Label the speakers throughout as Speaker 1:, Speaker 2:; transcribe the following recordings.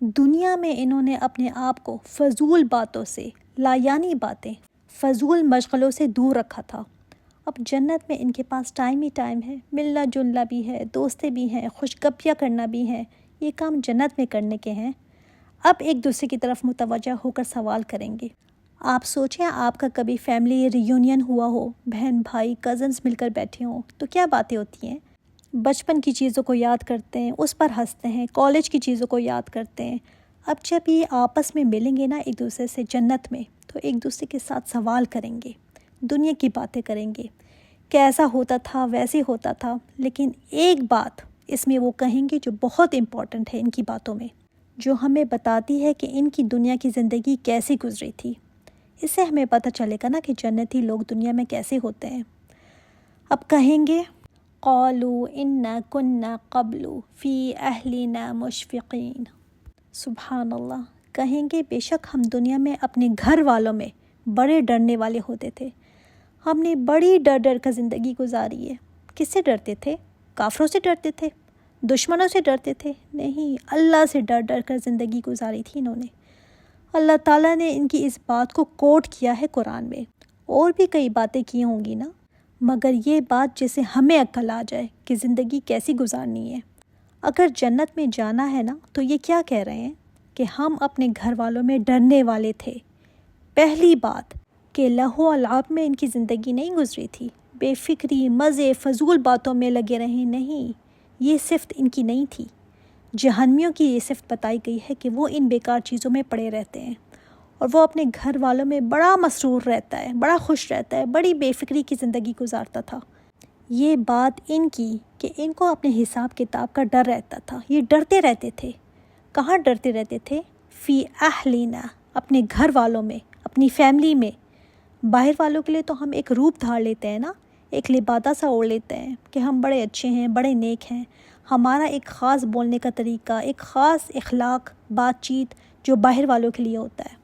Speaker 1: دنیا میں انہوں نے اپنے آپ کو فضول باتوں سے، لایانی باتیں، فضول مشغلوں سے دور رکھا تھا۔ اب جنت میں ان کے پاس ٹائم ہی ٹائم ہے، ملنا جلنا بھی ہے، دوستی بھی ہیں، خوش گپیاں کرنا بھی ہیں۔ یہ کام جنت میں کرنے کے ہیں۔ اب ایک دوسرے کی طرف متوجہ ہو کر سوال کریں گے۔ آپ سوچیں آپ کا کبھی فیملی ریونین ہوا ہو، بہن بھائی کزنز مل کر بیٹھے ہوں تو کیا باتیں ہوتی ہیں؟ بچپن کی چیزوں کو یاد کرتے ہیں، اس پر ہنستے ہیں، کالج کی چیزوں کو یاد کرتے ہیں۔ اب جب یہ آپس میں ملیں گے نا ایک دوسرے سے جنت میں، تو ایک دوسرے کے ساتھ سوال کریں گے، دنیا کی باتیں کریں گے، کیسا ہوتا تھا ویسے ہوتا تھا۔ لیکن ایک بات اس میں وہ کہیں گے جو بہت امپورٹنٹ ہے ان کی باتوں میں، جو ہمیں بتاتی ہے کہ ان کی دنیا کی زندگی کیسی گزری تھی۔ اس سے ہمیں پتہ چلے گا نا کہ جنتی لوگ دنیا میں کیسے ہوتے ہیں۔ اب کہیں گے قالوا انا كنا قبل فی اہلنا مشفقین۔ سبحان اللہ، کہیں گے بے شک ہم دنیا میں اپنے گھر والوں میں بڑے ڈرنے والے ہوتے تھے۔ ہم نے بڑی ڈر ڈر کر زندگی گزاری ہے۔ کس سے ڈرتے تھے؟ کافروں سے ڈرتے تھے؟ دشمنوں سے ڈرتے تھے؟ نہیں، اللہ سے ڈر ڈر کر زندگی گزاری تھی انہوں نے۔ اللہ تعالیٰ نے ان کی اس بات کو کوٹ کیا ہے قرآن میں، اور بھی کئی باتیں کی ہوں گی نا، مگر یہ بات جسے ہمیں عقل آ جائے کہ زندگی کیسی گزارنی ہے۔ اگر جنت میں جانا ہے نا تو یہ کیا کہہ رہے ہیں کہ ہم اپنے گھر والوں میں ڈرنے والے تھے۔ پہلی بات کہ لہو و لعب میں ان کی زندگی نہیں گزری تھی، بے فکری، مزے، فضول باتوں میں لگے رہے نہیں، یہ صفت ان کی نہیں تھی۔ جہنمیوں کی یہ صفت بتائی گئی ہے کہ وہ ان بیکار چیزوں میں پڑے رہتے ہیں، اور وہ اپنے گھر والوں میں بڑا مسرور رہتا ہے، بڑا خوش رہتا ہے، بڑی بے فکری کی زندگی گزارتا تھا۔ یہ بات ان کی کہ ان کو اپنے حساب کتاب کا ڈر رہتا تھا، یہ ڈرتے رہتے تھے۔ کہاں ڈرتے رہتے تھے؟ فی اہلنا، اپنے گھر والوں میں، اپنی فیملی میں۔ باہر والوں کے لیے تو ہم ایک روپ دھار لیتے ہیں نا، ایک لبادہ سا اوڑھ لیتے ہیں کہ ہم بڑے اچھے ہیں، بڑے نیک ہیں۔ ہمارا ایک خاص بولنے کا طریقہ، ایک خاص اخلاق، بات چیت جو باہر والوں کے لیے ہوتا ہے۔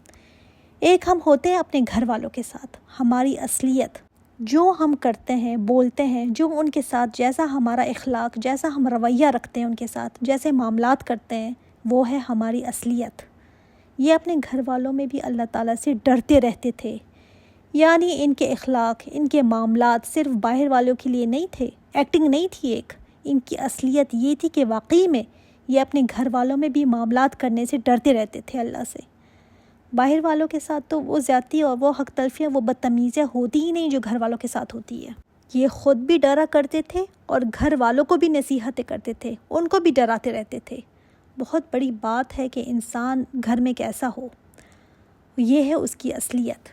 Speaker 1: ایک ہم ہوتے ہیں اپنے گھر والوں کے ساتھ، ہماری اصلیت، جو ہم کرتے ہیں، بولتے ہیں، جو ان کے ساتھ جیسا ہمارا اخلاق، جیسا ہم رویہ رکھتے ہیں ان کے ساتھ، جیسے معاملات کرتے ہیں، وہ ہے ہماری اصلیت۔ یہ اپنے گھر والوں میں بھی اللہ تعالیٰ سے ڈرتے رہتے تھے، یعنی ان کے اخلاق، ان کے معاملات صرف باہر والوں کے لیے نہیں تھے، ایکٹنگ نہیں تھی ایک، ان کی اصلیت یہ تھی کہ واقعی میں یہ اپنے گھر والوں میں بھی معاملات کرنے سے ڈرتے رہتے تھے اللہ سے۔ باہر والوں کے ساتھ تو وہ زیادتی اور وہ حق تلفیاں، وہ بدتمیزیاں ہوتی ہی نہیں جو گھر والوں کے ساتھ ہوتی ہے۔ یہ خود بھی ڈرا کرتے تھے اور گھر والوں کو بھی نصیحتیں کرتے تھے، ان کو بھی ڈراتے رہتے تھے۔ بہت بڑی بات ہے کہ انسان گھر میں کیسا ہو، یہ ہے اس کی اصلیت۔